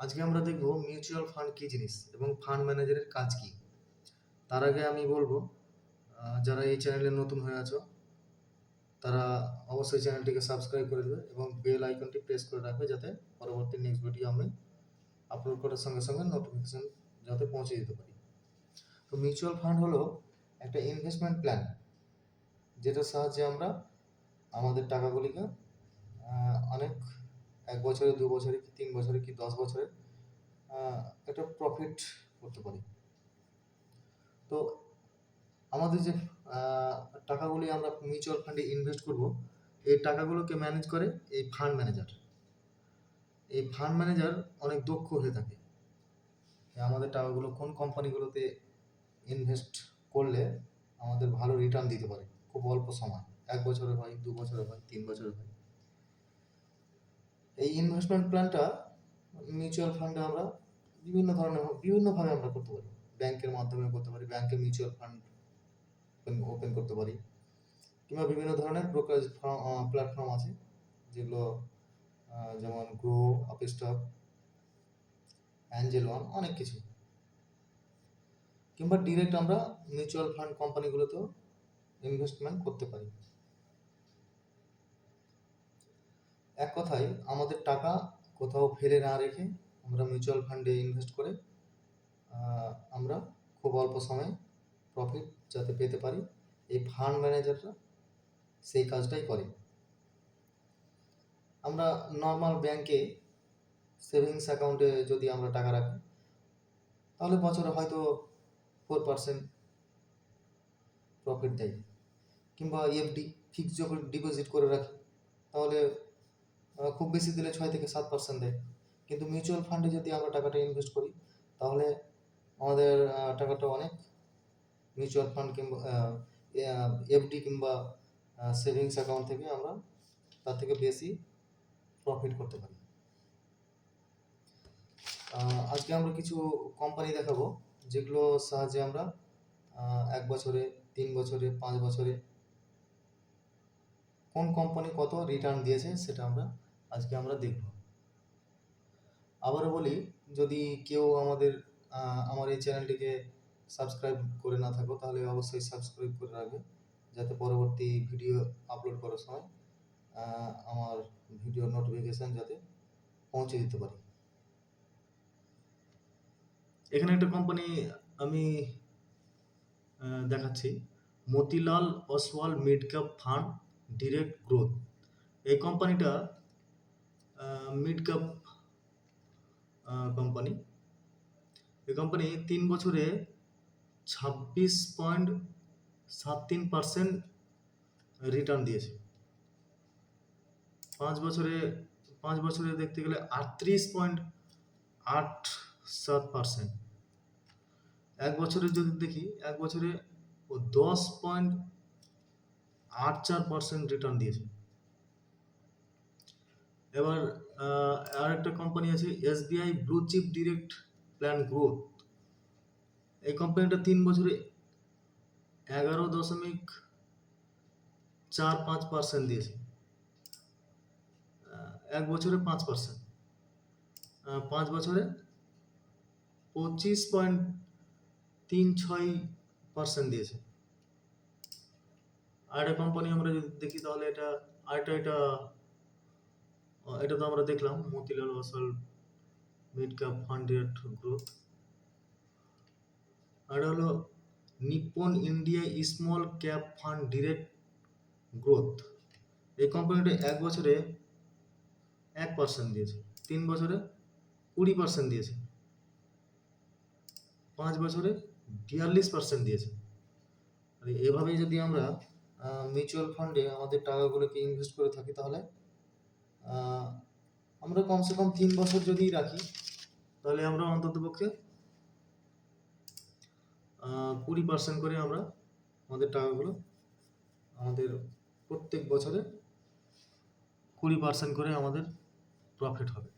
আজকে আমরা দেখব মিউচুয়াল ফান্ড কি জিনিস এবং ফান্ড ম্যানেজারের কাজ কি। তার আগে আমি বলবো যারা এই চ্যানেলে নতুন হয়ে আছো তারা অবশ্যই চ্যানেলটিকে সাবস্ক্রাইব করে দেবে এবং বেল আইকনটি প্রেস করে রাখবে যাতে পরবর্তী নেক্সট ভিডিও আমি আপলোড করার সঙ্গে সঙ্গে নোটিফিকেশন যাতে পৌঁছে দিতে পারি। তো মিউচুয়াল ফান্ড হলো একটা ইনভেস্টমেন্ট প্ল্যান যেটার সাহায্যে আমরা আমাদের টাকাগুলিকে অনেক 1 বছরে 2 বছরে কি 3 বছরে কি 10 বছরে একটা প্রফিট করতে পারি। তো আমাদের যে টাকাগুলি আমরা মিউচুয়াল ফান্ডে ইনভেস্ট করব, এই টাকাগুলোকে ম্যানেজ করে এই ফান্ড ম্যানেজার। এই ফান্ড ম্যানেজার অনেক দক্ষ হয়ে থাকে। আমাদের টাকাগুলো কোন কোম্পানিগুলোতে ইনভেস্ট করলে আমাদের ভালো রিটার্ন দিতে পারে খুব অল্প সময়, 1 বছরে হয়, 2 বছরে হয়, 3 বছরে হয়। এই ইনভেস্টমেন্ট প্ল্যানটা মিউচুয়াল ফান্ডে আমরা বিভিন্নভাবে আমরা করতে পারি। ব্যাংকের মাধ্যমে করতে পারি, ব্যাংকে মিউচুয়াল ফান্ড ওপেন করতে পারি, কিংবা বিভিন্ন ধরনের ব্রোকারেজ প্ল্যাটফর্ম আছে যেগুলো যেমন গ্রো, আপস্টক, অ্যাঞ্জেল ওয়ান, অনেক কিছু। কিংবা ডিরেক্ট আমরা মিউচুয়াল ফান্ড কোম্পানিগুলোতেও ইনভেস্টমেন্ট করতে পারি। এক কথায় আমাদের টাকা কোথাও ফেলে না রেখে আমরা মিউচুয়াল ফান্ডে ইনভেস্ট করে আমরা খুব অল্প সময়ে প্রফিট যাতে পেতে পারি, এই ফান্ড ম্যানেজাররা সেই কাজটাই করে। আমরা নর্মাল ব্যাংকে সেভিংস অ্যাকাউন্টে যদি আমরা টাকা রাখি তাহলে বছরে হয়তো 4% প্রফিট দেয়, কিংবা এফডি ফিক্সড ডিপোজিট করে রাখি তাহলে খুব বেশি দিলে 6 থেকে 7% দেয়। কিন্তু মিউচুয়াল ফান্ডে যদি আমরা টাকাটা ইনভেস্ট করি তাহলে আমাদের টাকাটা অনেক মিউচুয়াল ফান্ড কিংবা এফডি কিংবা সেভিংস অ্যাকাউন্ট থেকে আমরা তার থেকে বেশি প্রফিট করতে পারি। আজকে আমরা কিছু কোম্পানি দেখাবো যেগুলো সাহায্যে আমরা 1 বছরে, 3 বছরে, 5 বছরে কোন কোম্পানি কত রিটার্ন দিয়েছে সেটা আজকে আমরা দেখব। আবারও বলি, যদি কেউ আমার এই চ্যানেলটিকে সাবস্ক্রাইব করে না থাকো তাহলে অবশ্যই সাবস্ক্রাইব করে রাখবে যাতে পরবর্তী ভিডিও আপলোড করার সময় আমার ভিডিও নোটিফিকেশন যাতে পৌঁছে দিতে পারি। এখানে একটা কোম্পানি আমি দেখাচ্ছি, Motilal Oswal mid cap fund direct growth. এই কোম্পানিটা মিড ক্যাপ কোম্পানি। এই কোম্পানি 3 বছরে 26.73% রিটার্ন দিয়েছে। 5 বছরে দেখতে গেলে 38.87%। 1 বছরে যদি দেখি, 1 বছরে ও 10.84% রিটার্ন দিয়েছে। এবার আর একটা কোম্পানি আছে SBI blue chip direct plan growth. এই কোম্পানিটা 3 বছরে 11.45% দিয়েছে। 1 বছরে 5%, 5 বছরে 25.36% দিয়েছে। আর একটা কোম্পানি আমরা যদি দেখি তাহলে এটা তো আমরা দেখলাম, Motilal Oswal mid cap fund direct growth. আর হলো Nippon India small cap fund direct growth. এই কোম্পানিটা 1 বছরে 1% দিয়েছে, 3 বছরে 20% দিয়েছে, 5 বছরে 42% দিয়েছে। আর এভাবেই যদি আমরা মিউচুয়াল ফান্ডে আমাদের টাকাগুলোকে ইনভেস্ট করে থাকি তাহলে আমরা কমসে কম 3 বছর যদি রাখি তাহলে আমরা অন্ততপক্ষে 20% করে আমরা আমাদের টাকাগুলো আমাদের প্রত্যেক বছরে 20% করে আমাদের প্রফিট হবে।